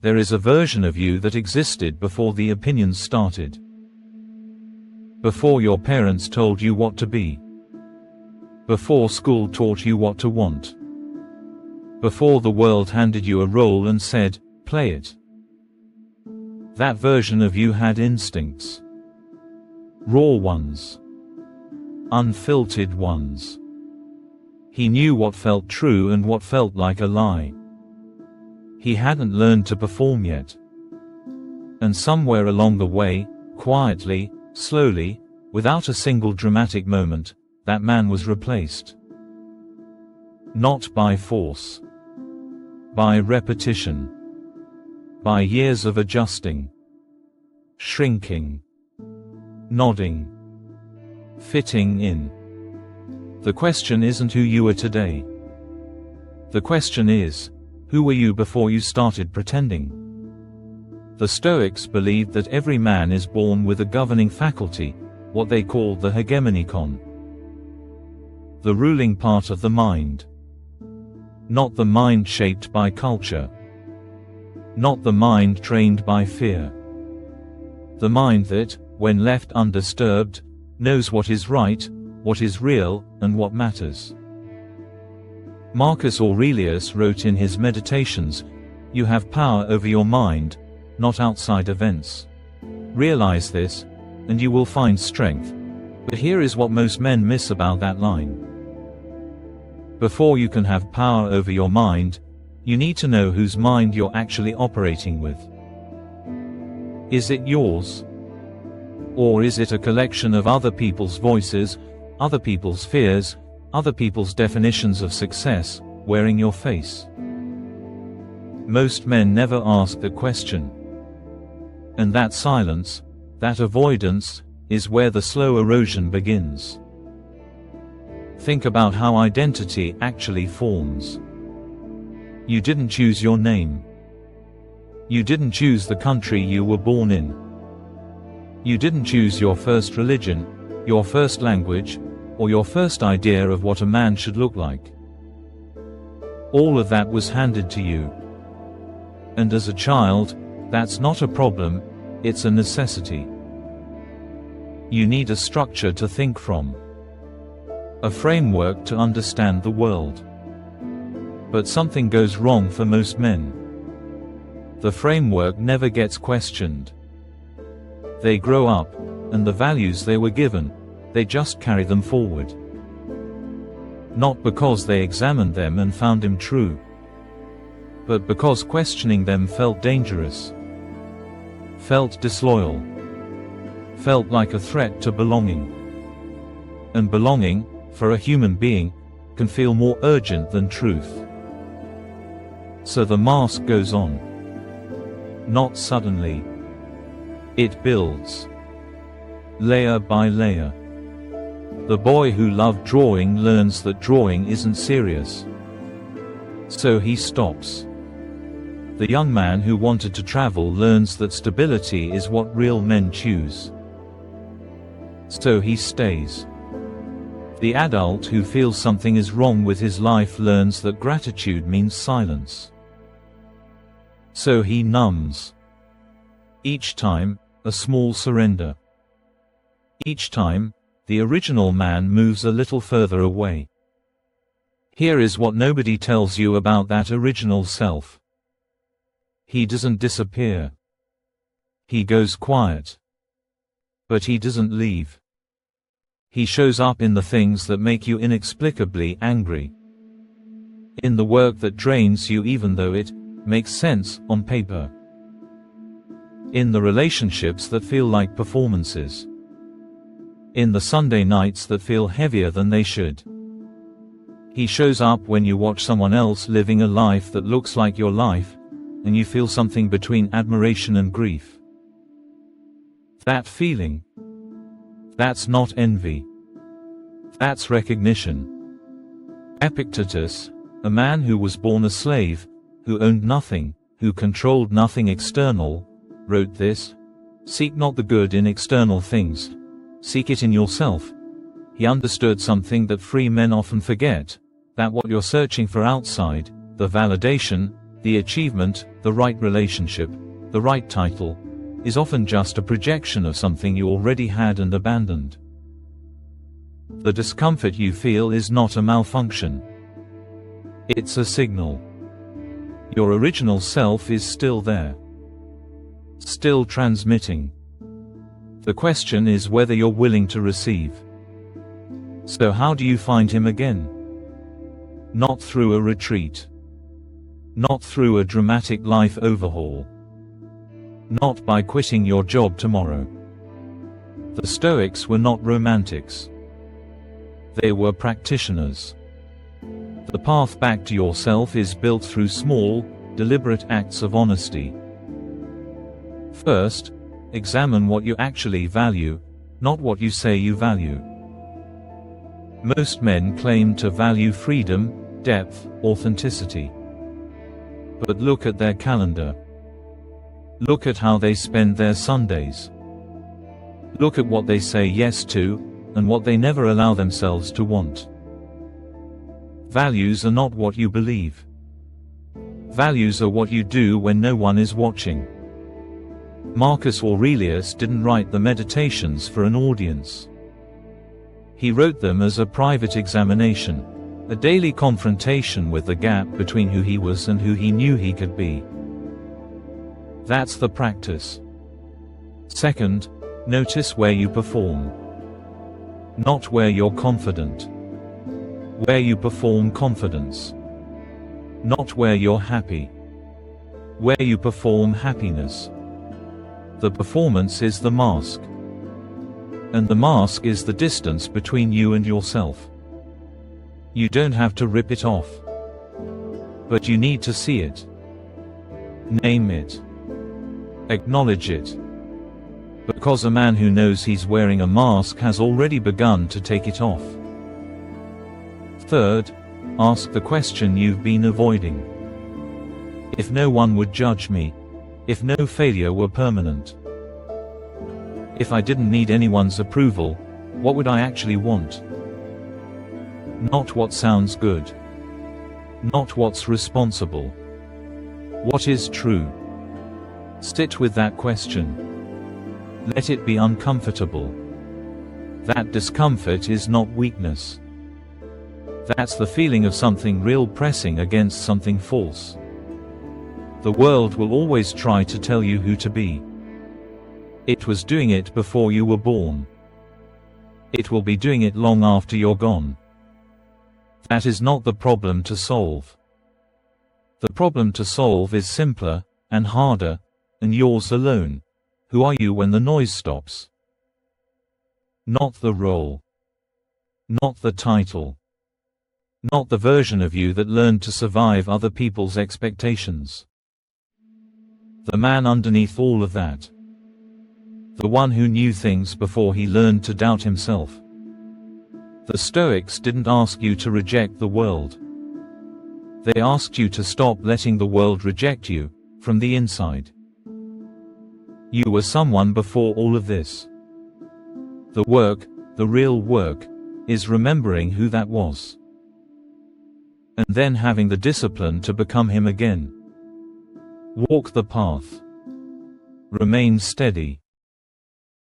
there is a version of you that existed before the opinions started. Before your parents told you what to be. Before school taught you what to want. Before the world handed you a role and said, play it. That version of you had instincts. Raw ones. Unfiltered ones. He knew what felt true and what felt like a lie. He hadn't learned to perform yet. And somewhere along the way, quietly, slowly, without a single dramatic moment, that man was replaced. Not by force. By repetition. By years of adjusting. Shrinking. Nodding. Fitting in. The question isn't who you are today. The question is, who were you before you started pretending? The Stoics believed that every man is born with a governing faculty, what they called the hegemonikon. The ruling part of the mind. Not the mind shaped by culture. Not the mind trained by fear. The mind that, when left undisturbed, knows what is right, what is real, and what matters. Marcus Aurelius wrote in his Meditations, "You have power over your mind, not outside events. Realize this, and you will find strength." But here is what most men miss about that line. Before you can have power over your mind, you need to know whose mind you're actually operating with. Is it yours? Or is it a collection of other people's voices, other people's fears, other people's definitions of success, wearing your face? Most men never ask the question. And that silence, that avoidance, is where the slow erosion begins. Think about how identity actually forms. You didn't choose your name. You didn't choose the country you were born in. You didn't choose your first religion, your first language, or your first idea of what a man should look like. All of that was handed to you. And as a child, that's not a problem, it's a necessity. You need a structure to think from. A framework to understand the world. But something goes wrong for most men. The framework never gets questioned. They grow up, and the values they were given, they just carry them forward. Not because they examined them and found them true, but because questioning them felt dangerous, felt disloyal, felt like a threat to belonging. And belonging, for a human being, can feel more urgent than truth. So the mask goes on. Not suddenly. It builds. Layer by layer. The boy who loved drawing learns that drawing isn't serious. So he stops. The young man who wanted to travel learns that stability is what real men choose. So he stays. The adult who feels something is wrong with his life learns that gratitude means silence. So he numbs. Each time, a small surrender. Each time, the original man moves a little further away. Here is what nobody tells you about that original self. He doesn't disappear. He goes quiet. But he doesn't leave. He shows up in the things that make you inexplicably angry. In the work that drains you even though it makes sense on paper. In the relationships that feel like performances. In the Sunday nights that feel heavier than they should. He shows up when you watch someone else living a life that looks like your life, and you feel something between admiration and grief. That feeling. That's not envy. That's recognition. Epictetus, a man who was born a slave, who owned nothing, who controlled nothing external, wrote this: "Seek not the good in external things. Seek it in yourself." He understood something that free men often forget, that what you're searching for outside, the validation, The achievement, the right relationship, the right title, is often just a projection of something you already had and abandoned. The discomfort you feel is not a malfunction. It's a signal. Your original self is still there. Still transmitting. The question is whether you're willing to receive. So how do you find him again? Not through a retreat. Not through a dramatic life overhaul. Not by quitting your job tomorrow. The Stoics were not romantics. They were practitioners. The path back to yourself is built through small, deliberate acts of honesty. First, examine what you actually value, not what you say you value. Most men claim to value freedom, depth, authenticity. But look at their calendar. Look at how they spend their Sundays. Look at what they say yes to, and what they never allow themselves to want. Values are not what you believe. Values are what you do when no one is watching. Marcus Aurelius didn't write the Meditations for an audience. He wrote them as a private examination, a daily confrontation with the gap between who he was and who he knew he could be. That's the practice. Second, notice where you perform. Not where you're confident. Where you perform confidence. Not where you're happy. Where you perform happiness. The performance is the mask. And the mask is the distance between you and yourself. You don't have to rip it off. But you need to see it. Name it. Acknowledge it. Because a man who knows he's wearing a mask has already begun to take it off. Third, ask the question you've been avoiding. If no one would judge me, if no failure were permanent, if I didn't need anyone's approval, what would I actually want? Not what sounds good. Not what's responsible. What is true? Sit with that question. Let it be uncomfortable. That discomfort is not weakness. That's the feeling of something real pressing against something false. The world will always try to tell you who to be. It was doing it before you were born. It will be doing it long after you're gone. That is not the problem to solve. The problem to solve is simpler, and harder, and yours alone. Who are you when the noise stops? Not the role. Not the title. Not the version of you that learned to survive other people's expectations. The man underneath all of that. The one who knew things before he learned to doubt himself. The Stoics didn't ask you to reject the world. They asked you to stop letting the world reject you, from the inside. You were someone before all of this. The work, the real work, is remembering who that was. And then having the discipline to become him again. Walk the path. Remain steady.